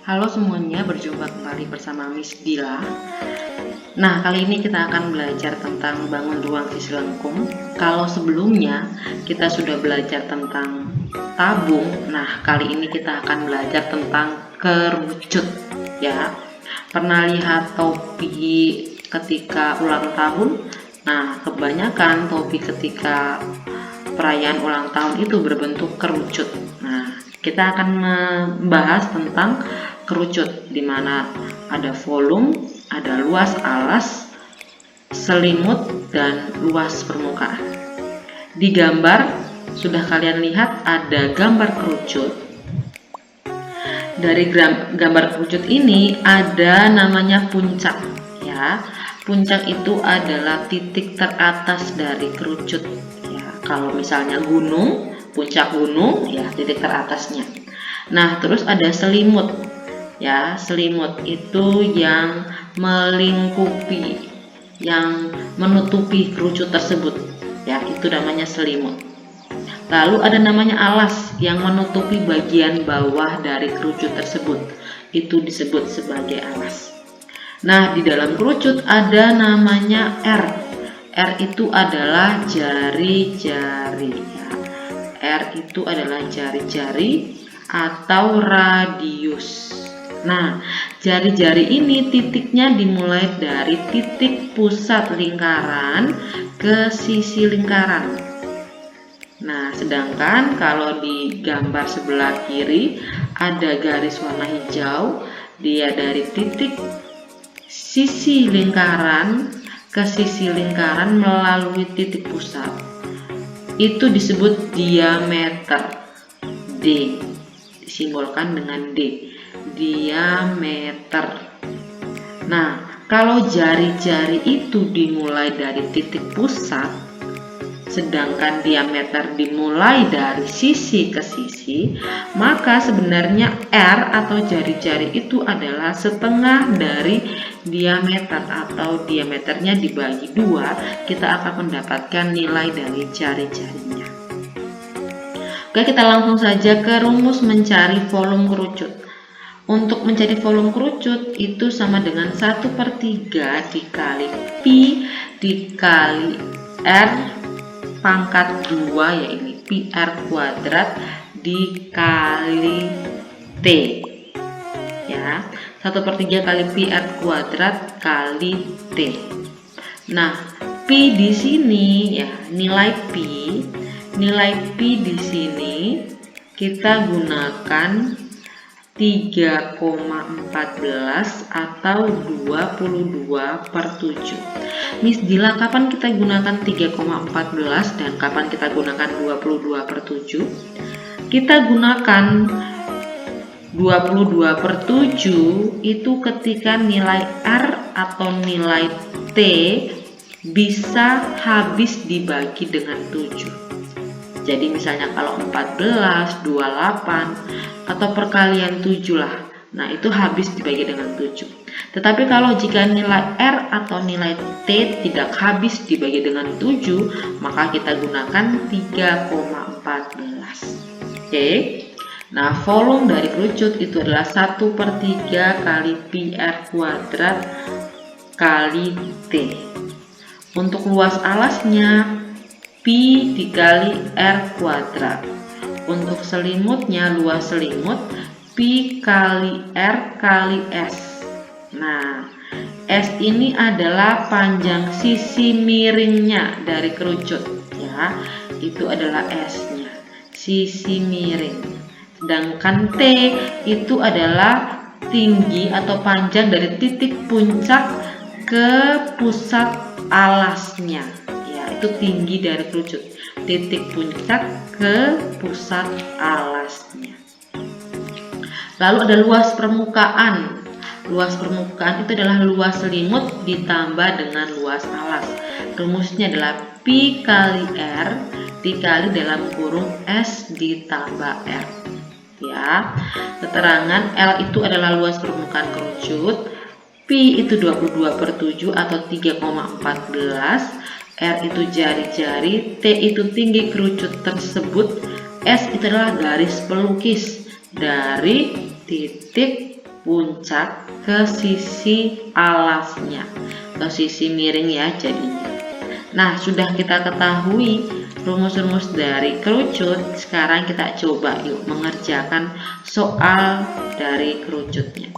Halo semuanya, berjumpa kembali bersama Miss Dila. Nah, kali ini kita akan belajar tentang bangun ruang sisi lengkung. Kalau sebelumnya kita sudah belajar tentang tabung, nah kali ini kita akan belajar tentang kerucut ya. Pernah lihat topi ketika ulang tahun? Nah, kebanyakan topi ketika perayaan ulang tahun itu berbentuk kerucut. Nah, kita akan membahas tentang kerucut, di mana ada volume, ada luas alas, selimut, dan luas permukaan. Di gambar sudah kalian lihat ada gambar kerucut. Dari gambar kerucut ini ada namanya puncak ya. Puncak itu adalah titik teratas dari kerucut ya. Kalau misalnya gunung, puncak gunung ya titik teratasnya. Nah, terus ada selimut ya. Selimut itu yang melingkupi, yang menutupi kerucut tersebut ya, itu namanya selimut. Lalu ada namanya alas yang menutupi bagian bawah dari kerucut tersebut, itu disebut sebagai alas. Nah, di dalam kerucut ada namanya R. R itu adalah jari-jari ya. R itu adalah jari-jari atau radius. Nah, jari-jari ini titiknya dimulai dari titik pusat lingkaran ke sisi lingkaran. Nah, sedangkan kalau di gambar sebelah kiri ada garis warna hijau, dia dari titik sisi lingkaran ke sisi lingkaran melalui titik pusat. Itu disebut diameter. D disimbolkan dengan D, diameter. Nah, kalau jari-jari itu dimulai dari titik pusat, sedangkan diameter dimulai dari sisi ke sisi, maka sebenarnya R atau jari-jari itu adalah setengah dari diameter, atau diameternya dibagi 2, kita akan mendapatkan nilai dari jari-jarinya. Oke, kita langsung saja ke rumus mencari volume kerucut. Untuk mencari volume kerucut itu sama dengan 1/3 dikali Pi dikali R pangkat 2 ya, ini pi R kuadrat dikali T ya, 1/3 kali pi R kuadrat kali T. Nah, pi di sini ya, nilai pi di sini kita gunakan 3,14 atau 22/7. Miss Dila, kapan kita gunakan 3,14 dan kapan kita gunakan 22/7? Kita gunakan 22/7 itu ketika nilai R atau nilai T bisa habis dibagi dengan 7. Jadi misalnya kalau 14, 28 atau perkalian 7 lah. Nah, itu habis dibagi dengan 7. Tetapi kalau jika nilai R atau nilai T tidak habis dibagi dengan 7, maka kita gunakan 3,14. Oke. Nah, volume dari kerucut itu adalah 1/3 kali pi R kuadrat kali T. Untuk luas alasnya pi dikali R kuadrat. Untuk selimutnya, luas selimut pi kali R kali S. Nah, S ini adalah panjang sisi miringnya dari kerucut ya. Itu adalah S-nya, sisi miring. Sedangkan T itu adalah tinggi atau panjang dari titik puncak ke pusat alasnya. Itu tinggi dari kerucut, titik puncak ke pusat alasnya. Lalu ada luas permukaan. Luas permukaan itu adalah luas selimut ditambah dengan luas alas. Rumusnya adalah pi kali R dikali dalam kurung S ditambah R. Ya, keterangan L itu adalah luas permukaan kerucut, pi itu 22/7 atau 3,14. R itu jari-jari, T itu tinggi kerucut tersebut, S itu adalah garis pelukis dari titik puncak ke sisi alasnya, atau sisi miring ya jadinya. Nah, sudah kita ketahui rumus-rumus dari kerucut. Sekarang kita coba yuk mengerjakan soal dari kerucutnya.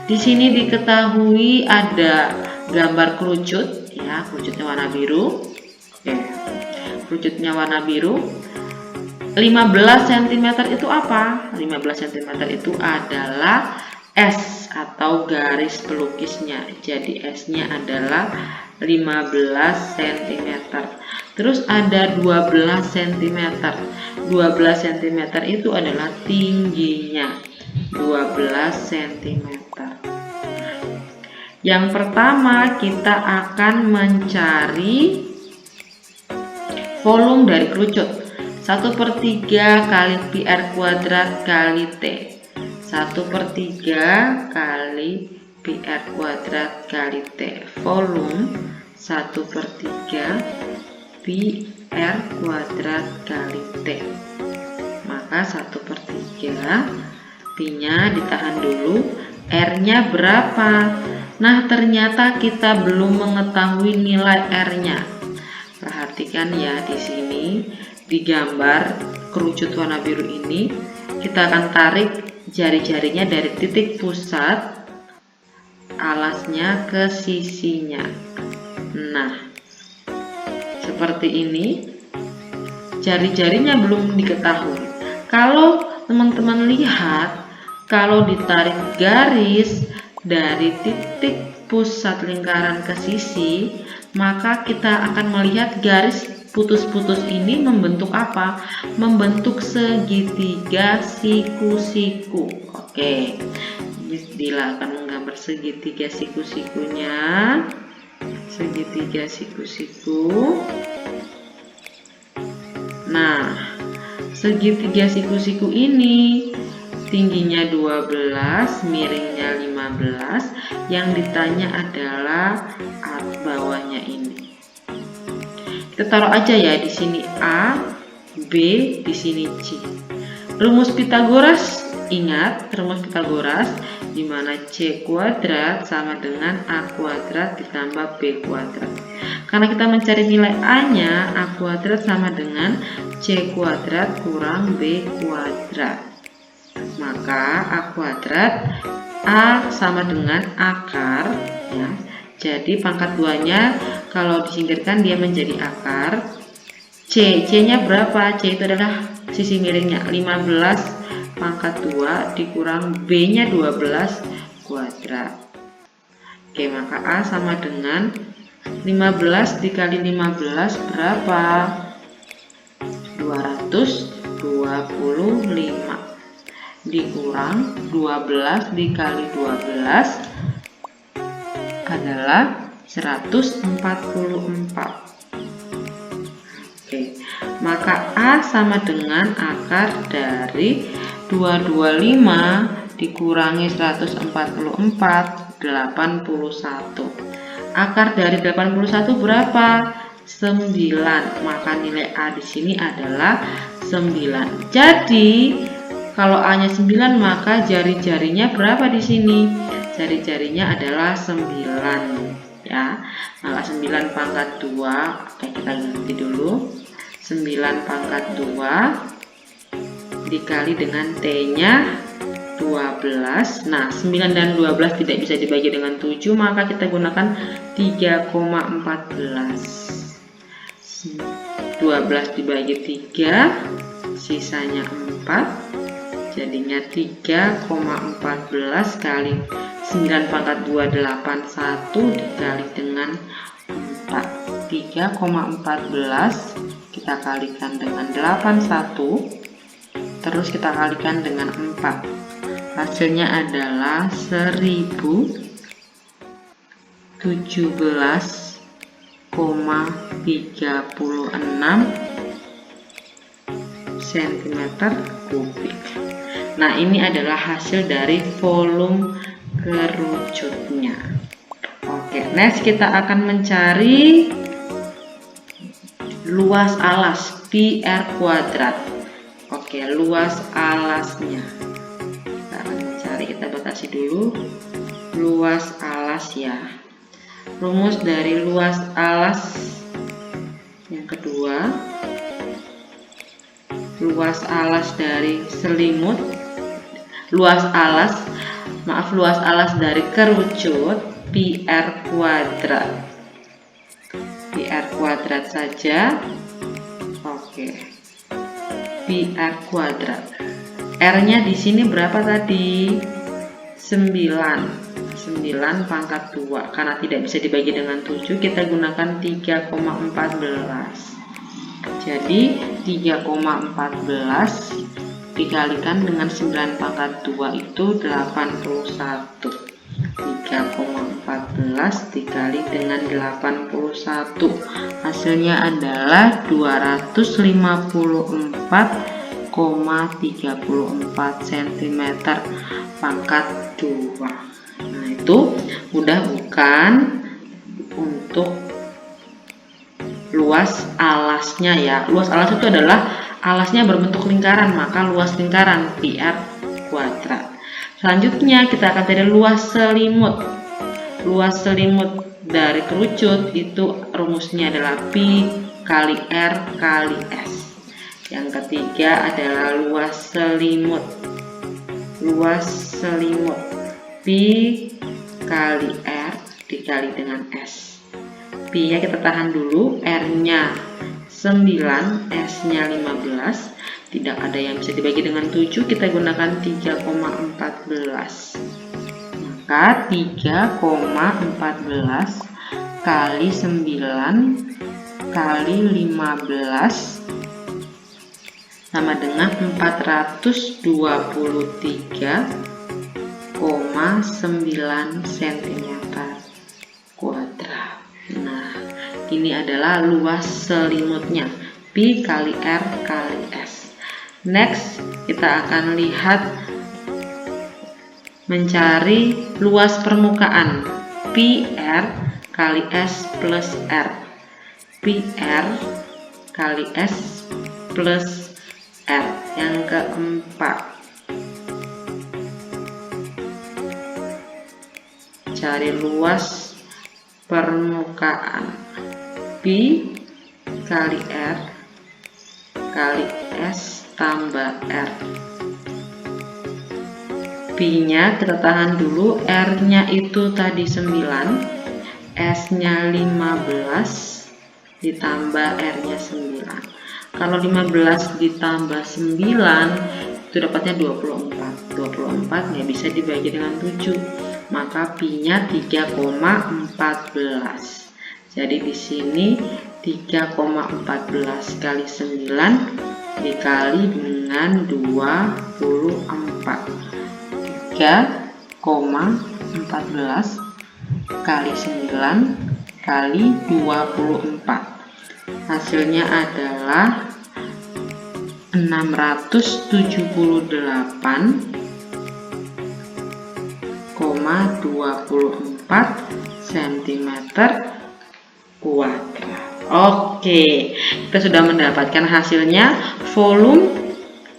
Di sini diketahui ada gambar kerucut ya, kerucutnya warna biru. Oke. Kerucutnya warna biru. 15 cm itu apa? 15 cm itu adalah S atau garis pelukisnya. Jadi S-nya adalah 15 cm. Terus ada 12 cm. 12 cm itu adalah tingginya. 12 cm. Yang pertama kita akan mencari volume dari kerucut. 1/3 kali pi r kuadrat kali T. 1/3 kali pi r kuadrat kali T. Volume 1/3 pi r kuadrat kali T. Maka 1/3 pi-nya ditahan dulu, R-nya berapa? Nah, ternyata kita belum mengetahui nilai R-nya. Perhatikan ya di sini. Di gambar kerucut warna biru ini, kita akan tarik jari-jarinya dari titik pusat alasnya ke sisinya. Nah, seperti ini. Jari-jarinya belum diketahui. Kalau teman-teman lihat, kalau ditarik garis dari titik pusat lingkaran ke sisi, maka kita akan melihat garis putus-putus ini membentuk apa? Membentuk segitiga siku-siku. Oke, Bismillah akan menggambar segitiga siku-sikunya. Segitiga siku-siku. Nah, segitiga siku-siku ini tingginya 12, miringnya 15. Yang ditanya adalah bawahnya ini. Kita taruh aja ya di sini A, B, di sini C. Rumus Pitagoras, ingat rumus Pitagoras di mana C kuadrat sama dengan A kuadrat ditambah B kuadrat. Karena kita mencari nilai A-nya, A kuadrat sama dengan C kuadrat kurang B kuadrat. Maka A kuadrat, A sama dengan akar ya. Jadi pangkat 2-nya kalau disingkirkan dia menjadi akar. C-nya berapa? C itu adalah sisi miringnya 15 pangkat 2 dikurang B-nya 12 kuadrat. Oke, maka A sama dengan 15 dikali 15 berapa? 225 dikurang 12 dikali 12 adalah 144. Oke, maka A sama dengan akar dari 225 dikurangi 144, 81. Akar dari 81 berapa? 9. Maka nilai A di sini adalah 9. Jadi, kalau A-nya 9, maka jari-jarinya berapa di sini? Jari-jarinya adalah 9 ya. Maka 9 pangkat 2, oke kita ganti dulu. 9 pangkat 2 dikali dengan T-nya 12. Nah, 9 dan 12 tidak bisa dibagi dengan 7, maka kita gunakan 3,14. 12 dibagi 3, sisanya 4. Jadinya 3,14 kali 9 pangkat 2 81 dikali dengan 4. 3,14 kita kalikan dengan 81, terus kita kalikan dengan 4. Hasilnya adalah 1017,36 cm3. Nah, ini adalah hasil dari volume kerucutnya. Oke, next kita akan mencari luas alas pi r kuadrat. Oke, luas alasnya. Kita akan mencari kita batasi dulu luas alas ya. Rumus dari luas alas yang kedua, luas alas dari selimut, luas alas dari kerucut PR kuadrat. PR kuadrat saja. Oke. PR kuadrat. R-nya di sini berapa tadi? 9 pangkat 2. Karena tidak bisa dibagi dengan 7, kita gunakan 3,14. Jadi 3,14 dikalikan dengan 9 pangkat 2 itu 81. 3,14 dikali dengan 81, hasilnya adalah 254,34 cm pangkat 2. Nah, itu udah bukan untuk luas alasnya ya. Luas alas itu adalah alasnya berbentuk lingkaran, maka luas lingkaran PR kuadrat. Selanjutnya kita akan cari luas selimut. Luas selimut dari kerucut itu rumusnya adalah Pi kali R kali S. Yang ketiga adalah luas selimut. Luas selimut Pi kali R dikali dengan S. Pi nya kita tahan dulu, R-nya 9, S-nya 15. Tidak ada yang bisa dibagi dengan 7, kita gunakan 3,14. Maka 3,14 kali 9 kali 15 sama dengan 423,9 cm kuadrat. Nah, ini adalah luas selimutnya, Pi kali R kali S. Next, kita akan lihat mencari luas permukaan, PR kali S plus R. PR kali S plus R. Yang keempat, cari luas permukaan, Pi kali R kali S tambah R. Pi-nya kita tahan dulu, R-nya itu tadi 9, S-nya 15 ditambah R-nya 9. Kalau 15 ditambah 9 itu dapatnya 24. 24 nggak bisa dibagi dengan 7, maka Pi-nya 3,14. Jadi di sini 3,14 kali 9 dikali dengan 24. 3,14 kali 9 kali 24. Hasilnya adalah 678,24 cm kuadrat. Oke, kita sudah mendapatkan hasilnya, volume,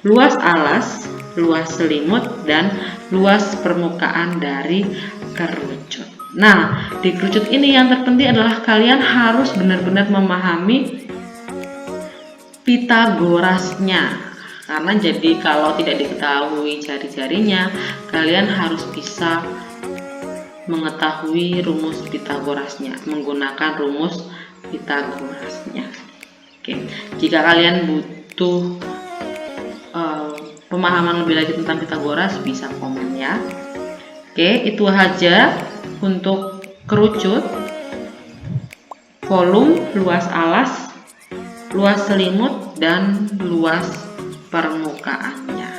luas alas, luas selimut, dan luas permukaan dari kerucut. Nah, di kerucut ini yang terpenting adalah kalian harus benar-benar memahami Pitagorasnya. Karena jadi kalau tidak diketahui jari-jarinya, kalian harus bisa mengetahui rumus Pitagorasnya, menggunakan rumus Pitagorasnya. Oke, jika kalian butuh pemahaman lebih lanjut tentang Pitagoras, bisa komen ya. Oke, itu aja untuk kerucut, volume, luas alas, luas selimut, dan luas permukaannya.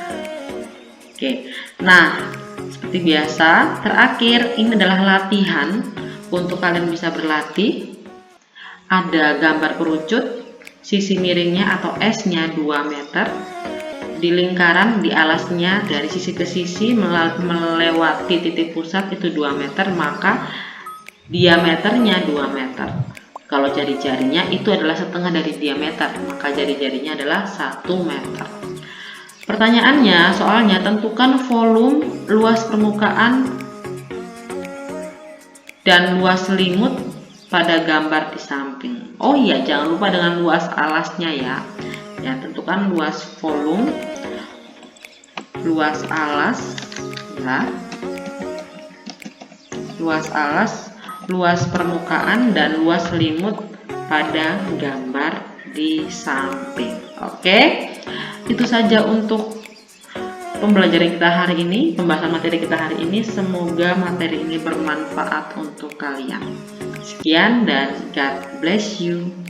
Oke, nah seperti biasa, terakhir ini adalah latihan untuk kalian bisa berlatih. Ada gambar kerucut, sisi miringnya atau S-nya 2 meter, di lingkaran di alasnya dari sisi ke sisi melewati titik pusat itu 2 meter, maka diameternya 2 meter. Kalau jari-jarinya itu adalah setengah dari diameter, maka jari-jarinya adalah 1 meter. Pertanyaannya, soalnya tentukan volume, luas permukaan, dan luas selimut pada gambar di samping. Oh iya, jangan lupa dengan luas alasnya ya. Ya, tentukan luas volume, luas alas, ya. Luas alas, luas permukaan, dan luas selimut pada gambar di samping. Oke, itu saja untuk pembelajaran kita hari ini, pembahasan materi kita hari ini. Semoga materi ini bermanfaat untuk kalian. Sekian dan God bless you.